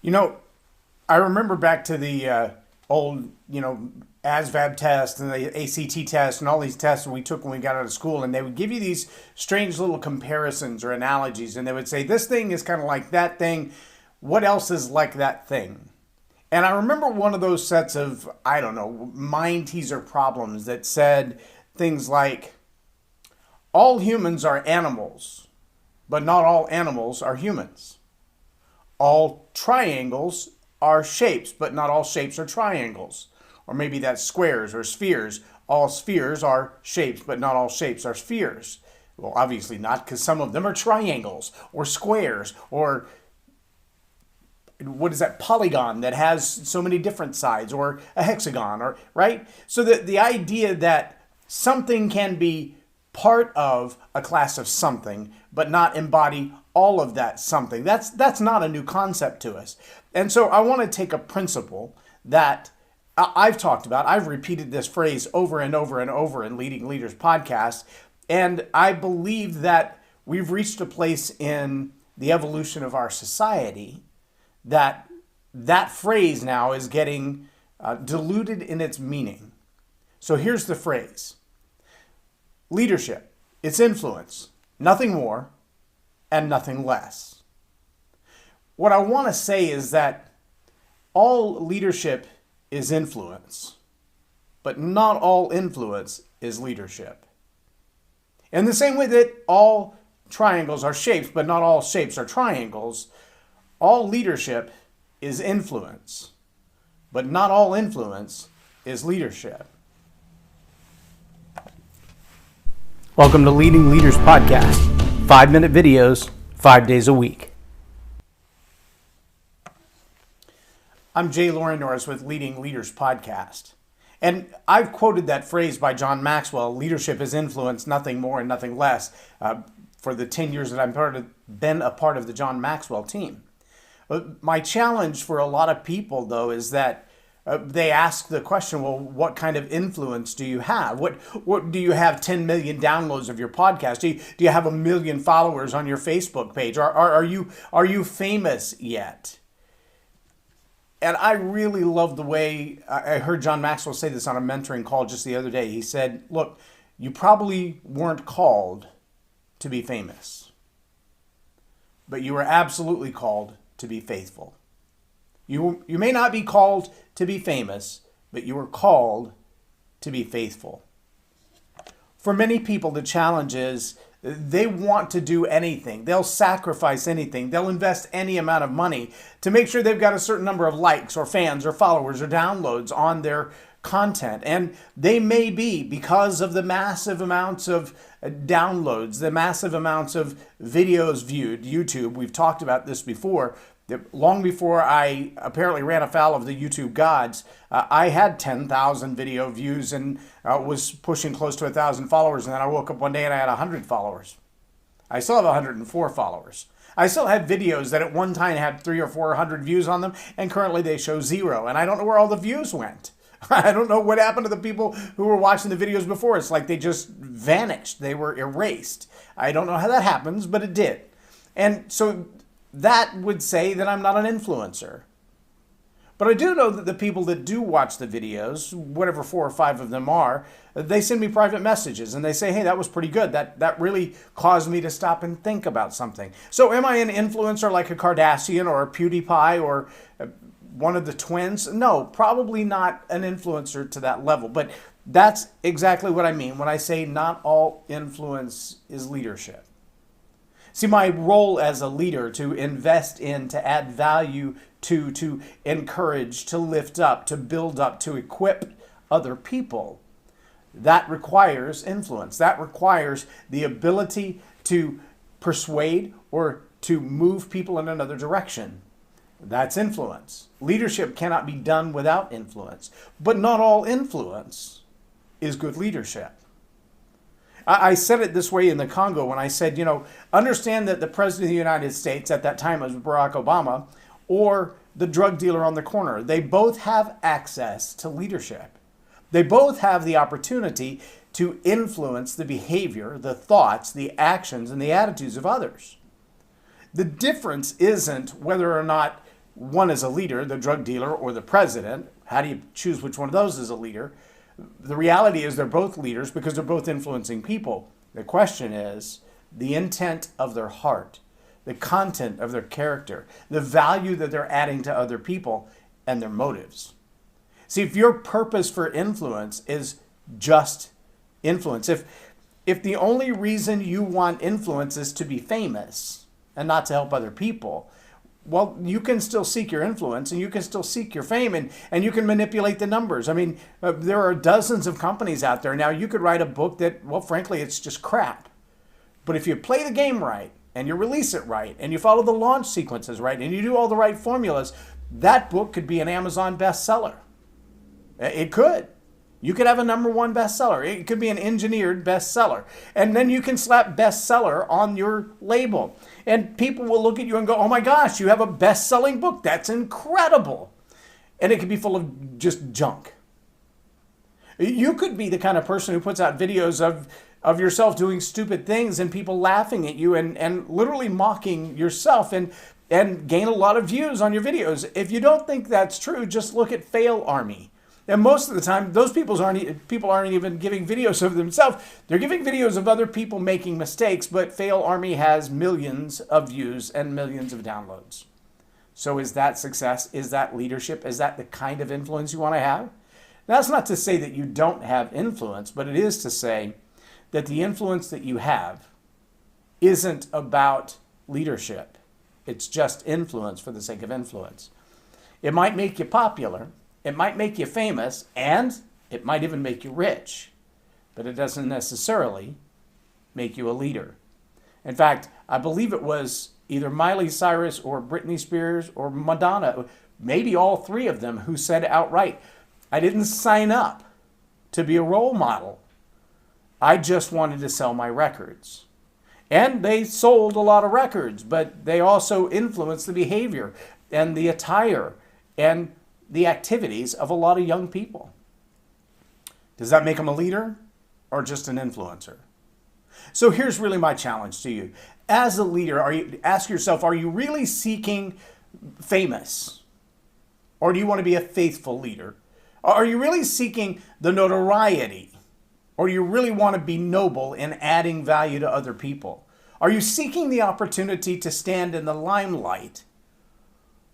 You know, I remember back to the old, ASVAB test and the ACT test and all these tests we took when we got out of school, and they would give you these strange little comparisons or analogies, and they would say, this thing is kind of like that thing. What else is like that thing? And I remember one of those sets of, I don't know, mind teaser problems that said things like, all humans are animals, but not all animals are humans. All triangles are shapes, but not all shapes are triangles. Or maybe that's squares or spheres. All spheres are shapes, but not all shapes are spheres. Well, obviously not, because some of them are triangles or squares or what is that, polygon that has so many different sides, or a hexagon, or right? So the idea that something can be part of a class of something, but not embody all of that something. That's not a new concept to us. And so I want to take a principle that I've talked about. I've repeated this phrase over and over and over in Leading Leaders podcast. And I believe that we've reached a place in the evolution of our society that that phrase now is getting diluted in its meaning. So here's the phrase. Leadership, it's influence, nothing more and nothing less. What I want to say is that all leadership is influence, but not all influence is leadership. In the same way that all triangles are shapes, but not all shapes are triangles, all leadership is influence, but not all influence is leadership. Welcome to Leading Leaders Podcast, 5-minute videos, 5 days a week. I'm Jay Loren Norris with Leading Leaders Podcast. And I've quoted that phrase by John Maxwell, leadership is influence, nothing more and nothing less, for the 10 years that I've been a part of the John Maxwell team. My challenge for a lot of people, though, is that they ask the question, well, what kind of influence do you have? What do you have 10 million downloads of your podcast? Do you have 1 million followers on your Facebook page? Are you famous yet? And I really love the way I heard John Maxwell say this on a mentoring call just the other day. He said, look, you probably weren't called to be famous, but you were absolutely called to be faithful. You may not be called to be famous, but you were called to be faithful. For many people, the challenge is they want to do anything. They'll sacrifice anything. They'll invest any amount of money to make sure they've got a certain number of likes or fans or followers or downloads on their content. And they may be, because of the massive amounts of downloads, the massive amounts of videos viewed, YouTube, we've talked about this before. Long before I apparently ran afoul of the YouTube gods, I had 10,000 video views and was pushing close to 1,000 followers. And then I woke up one day and I had 100 followers. I still have 104 followers. I still have videos that at one time had 300 or 400 views on them, and currently they show 0. And I don't know where all the views went. I don't know what happened to the people who were watching the videos before. It's like they just vanished. They were erased. I don't know how that happens, but it did. And so that would say that I'm not an influencer. But I do know that the people that do watch the videos, whatever 4 or 5 of them are, they send me private messages and they say, hey, that was pretty good. That really caused me to stop and think about something. So am I an influencer like a Kardashian or a PewDiePie or one of the twins? No, probably not an influencer to that level. But that's exactly what I mean when I say not all influence is leadership. See, my role as a leader to invest in, to add value to encourage, to lift up, to build up, to equip other people, that requires influence. That requires the ability to persuade or to move people in another direction. That's influence. Leadership cannot be done without influence, but not all influence is good leadership. I said it this way in the Congo when I said, understand that the President of the United States at that time was Barack Obama, or the drug dealer on the corner. They both have access to leadership. They both have the opportunity to influence the behavior, the thoughts, the actions, and the attitudes of others. The difference isn't whether or not one is a leader, the drug dealer or the president. How do you choose which one of those is a leader? The reality is they're both leaders because they're both influencing people. The question is the intent of their heart, the content of their character, the value that they're adding to other people, and their motives. See, if your purpose for influence is just influence, if the only reason you want influence is to be famous and not to help other people, well, you can still seek your influence and you can still seek your fame and you can manipulate the numbers. I mean, there are dozens of companies out there. Now, you could write a book that, well, frankly, it's just crap. But if you play the game right and you release it right and you follow the launch sequences right and you do all the right formulas, that book could be an Amazon bestseller. It could. You could have a #1 bestseller. It could be an engineered bestseller. And then you can slap bestseller on your label. And people will look at you and go, oh my gosh, you have a best-selling book. That's incredible. And it could be full of just junk. You could be the kind of person who puts out videos of yourself doing stupid things and people laughing at you and literally mocking yourself and gain a lot of views on your videos. If you don't think that's true, just look at Fail Army. And most of the time, those people aren't even giving videos of themselves. They're giving videos of other people making mistakes, but Fail Army has millions of views and millions of downloads. So is that success? Is that leadership? Is that the kind of influence you want to have? Now, that's not to say that you don't have influence, but it is to say that the influence that you have isn't about leadership. It's just influence for the sake of influence. It might make you popular. It might make you famous, and it might even make you rich, but it doesn't necessarily make you a leader. In fact, I believe it was either Miley Cyrus or Britney Spears or Madonna, maybe all three of them, who said outright, I didn't sign up to be a role model. I just wanted to sell my records. And they sold a lot of records, but they also influenced the behavior and the attire and the activities of a lot of young people. Does that make them a leader or just an influencer? So here's really my challenge to you. As a leader, ask yourself, are you really seeking famous? Or do you want to be a faithful leader? Are you really seeking the notoriety? Or do you really want to be noble in adding value to other people? Are you seeking the opportunity to stand in the limelight?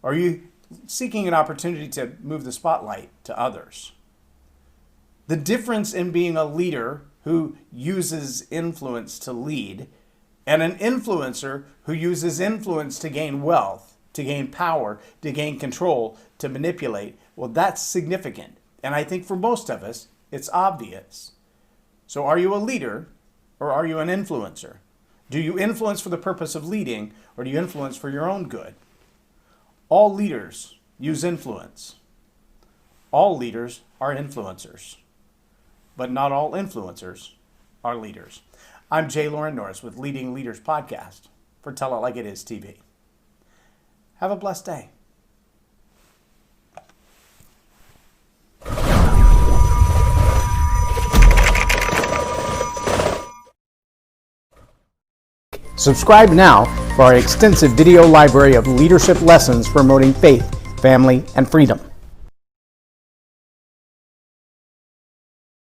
Are you seeking an opportunity to move the spotlight to others? The difference in being a leader who uses influence to lead and an influencer who uses influence to gain wealth, to gain power, to gain control, to manipulate, well, that's significant. And I think for most of us, it's obvious. So are you a leader or are you an influencer? Do you influence for the purpose of leading or do you influence for your own good? All leaders use influence. All leaders are influencers. But not all influencers are leaders. I'm J. Loren Norris with Leading Leaders Podcast for Tell It Like It Is TV. Have a blessed day. Subscribe now for our extensive video library of leadership lessons promoting faith, family, and freedom.